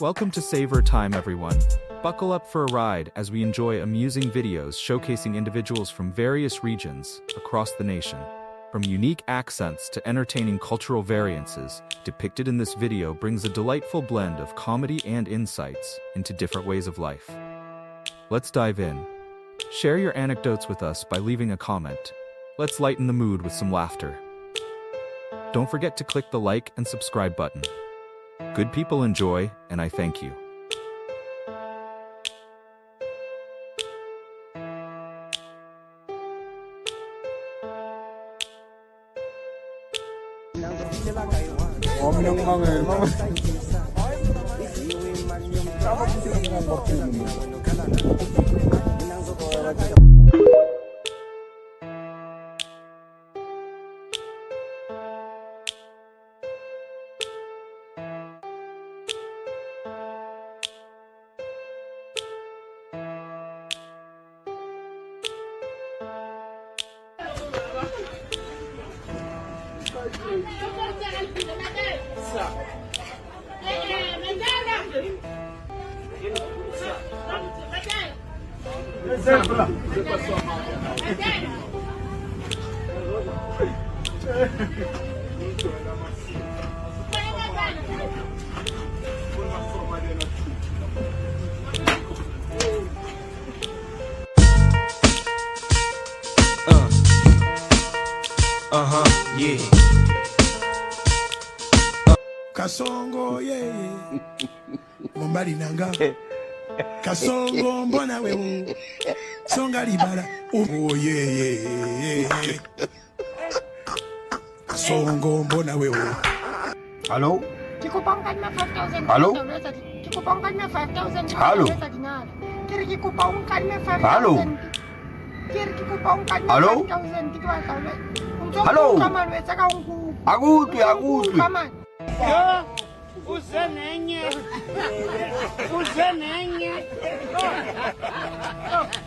Welcome to Savor Time, everyone. Buckle up for a ride as we enjoy amusing videos showcasing individuals from various regions across the nation. From unique accents to entertaining cultural variances, depicted in this video brings a delightful blend of comedy and insights into different ways of life. Let's dive in. Share your anecdotes with us by leaving a comment. Let's lighten the mood with some laughter. Don't forget to click the like and subscribe button. Good people enjoy, and I thank you. Yeah. Kasongo Mombali nanga Kasongo mbona wewe Songa libala oh yeah Kasongo mbona wewe Hallo? Kikupangkan na 5,000. Hallo? Kikupangkan na 5,000. Hallo? Kiri kikupangkan na 5,000. Hallo? Kiri kikupangkan na Hallo? 5,000. Kikupangkan. Hallo? Kaman we saka ungu. Agutwi. Kaman. Yo, uzenenye.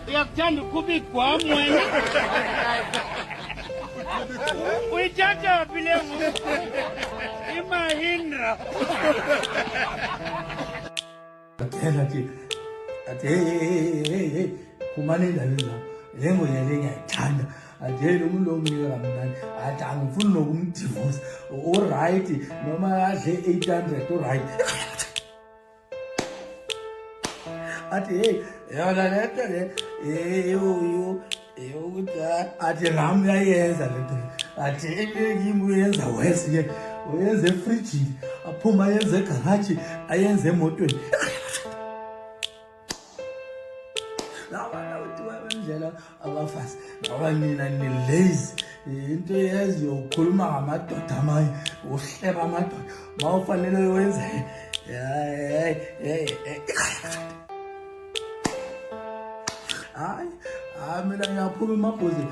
Yakuthanda ukubigwa mwena. Uyithatha phi le ngoku? Imahindra. Ati hey kumane ndabeza lengo yale ngiyayithanda ade lo muntu omnika kamnandi athi angifuni nokumdivorce alright noma adle 800 alright ati hey yona lento le ukuthi athi nami uyayenza lento athi ngimbuyenza wesi ke uyenze efrijini aphuma ayenze egarage ayenze emotweni ndlela abafazi ngoba nina ni-lazy into eyaziyo ukhuluma ngamadoda amanye uhleba amadoda ma ufanele wenza hayi mina ngiyaphuma emabhozini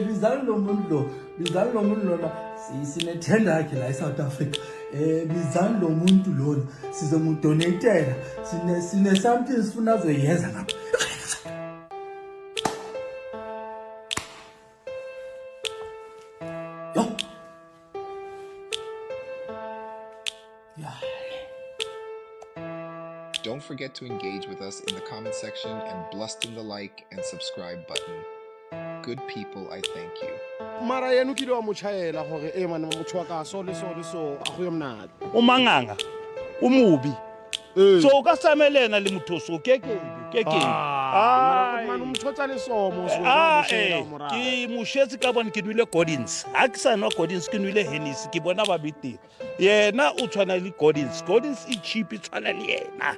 bizani lo muntu lona sinethenda yakhe la eSouth Africa bizani lo muntu lona sizomudonatela sine something sifuna azoyenza ngapha Don't forget to engage with us in the comment section and blast in the like and subscribe button. Good people, I thank you. Mara yenu kile wa muchayela gore man motho wa ka so le so a go yomnana Umanganga. Umubi. So o ka samelena le mothoso keke. man umthotsa le somo so Ke moshetse ka bona ke nwile Gordons. Ha ke sa nwa Gordons ke nwile Hennessy ke bona ba bete. Yena o tshwana le Gordons. Gordons e cheap e tshwana le yena.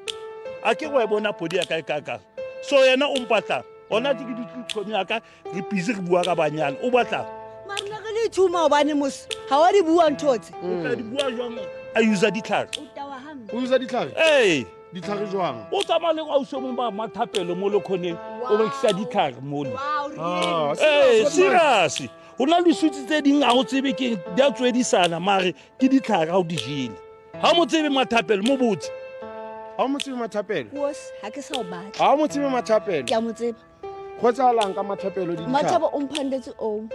A ke go e bona podi ya kae kaka. So yena o mpatla. Ona di ditlomi ya ka re busy re bua ka banyana. O batla. Marna ke le thuma obane mos. Ha wa di bua nthotse. O ka di bua jwang a user ditlhare. Utawa hambe. o usa ditlhare ditlhare jwang O tsamaya le go auso mo ba mathapelo mo lokhoneng o rekisa ditlhare mo le. Wow. Serious. O na le switse tse ding a go tsebe ke di a tswedisana mare ke ditlhare a o di jele. Ha mo tsebe mathapelo mo botse. ha mo tsebe mathapelo Wos ha ke sa o batla. ha mo tsebe mathapelo Ke a mo tseba. go tsalang ka mathapelo di Mathabo o mphandetse o.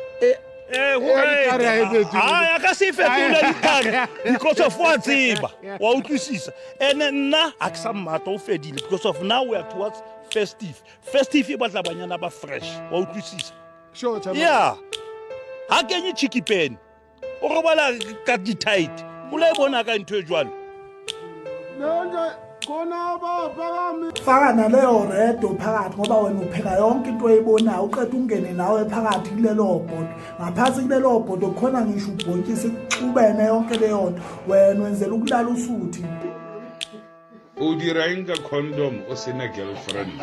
a ka se fetole dikgang because of wa tseba wa utlwisisa and nna a ke sa mmata o fedile because of now we are towards festive e batla banyana ba fresh wa utlwisisa Sure, chairman. yeah ha kenye cheeky pen o robala ka di-tight o la e bona ka ntho e jwalo faka naleyo redo phakathi ngoba wena upheka yonke into oyibonayo uqeda ungene nawe phakathi kulelo bhodo ngaphansi kulelo bhodo khona ngisho ubhontshisi kuxubene yonke leyo nto wena wenzela ukulala usuthi o dira eng ka condom o sena girlfriend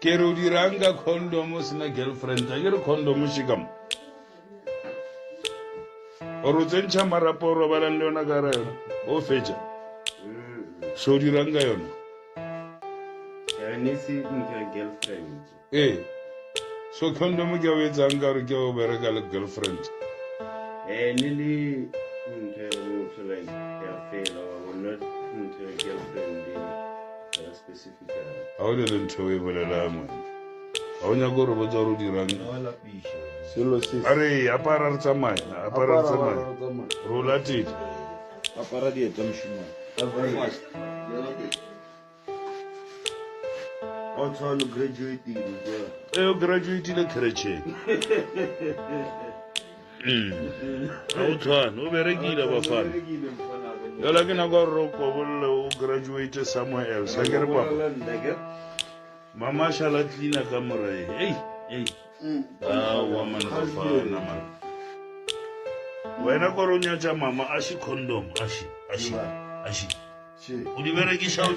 ke re o dira eng ka condom o sena girlfriend a ke re condom shikam o ro tsentšha marapo o robalang le yona ka re o fetša so o dirang ka yona so condom ke o etsang ka re ke o bereka le girlfriend ga o le le ntho e bolelang wena ga o nyako gore botsa gore o dirang a re apara re tsamaya rola tedi o graduatile keretšheng ga o tshwane o berekile bafana yala ke nako gore o kobolole o graduate somewhere else a kere papa mama a šala tlina ka morae wa manafana man wena kore o nyatša mama aši condom aši o di berekiša o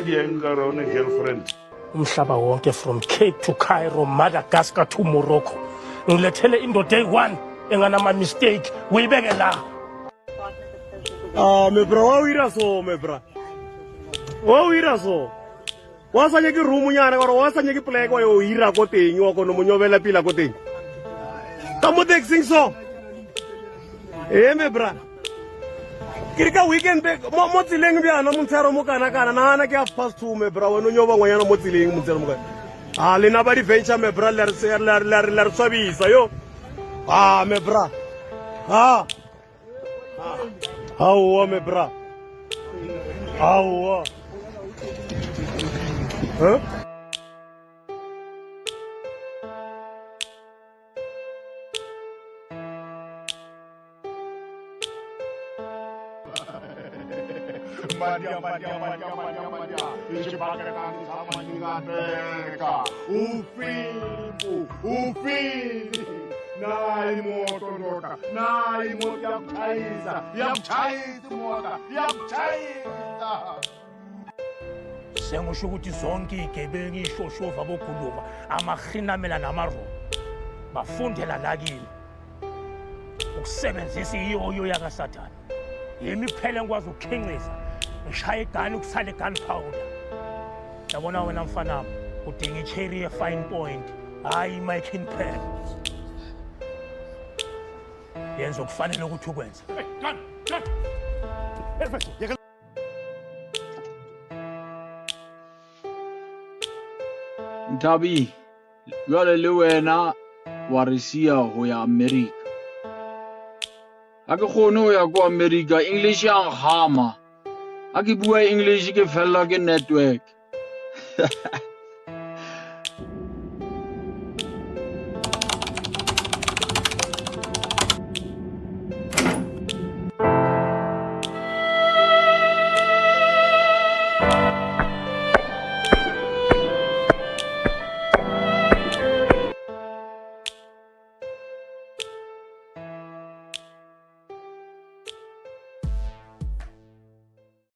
dieng ka re one girlfriend umhlaba wonke from Cape to Cairo, Madagascar to Morocco. Ngilethele indoda eyi-1 enganama-mistake uyibeke la. Mebra wa o ira so mebra wa o ira so wa sa nyeke room nyana gore wa sa nyeke plek wa yo ira ko teng wa kono mo nyobela pila ko teng ka mo texting so mebra ke ka weekend mo tsileng bjana mo ntsharo mo kana na ke 2:30 mebra wa no nyoba ngwanyana mo tsileng mo tsela mo kana le na ba di venture mebra le re swabisa yo mebra Awa mebra. Awa. Huh? Nai moto ndoka, nai moto yapchaiza. Sengisho ukuthi zonke igebengu ishoshovu boguluva amahinamela namaro bafundela lakini ukusebenzisa iyoyo yakaSathane yimiphele ngikwazi ukukhincisa ngishaya igani ukusala gunpowder yabona wena mfana udinga icherry ye fine point hayi making pen yenza okufanele ukuthi ukwenze Ntabi, jwale le wena wa re siya ho ya America. Ha ke kgone ho ya ko America, English ya hama. Ha ke bua English ke fella ke network.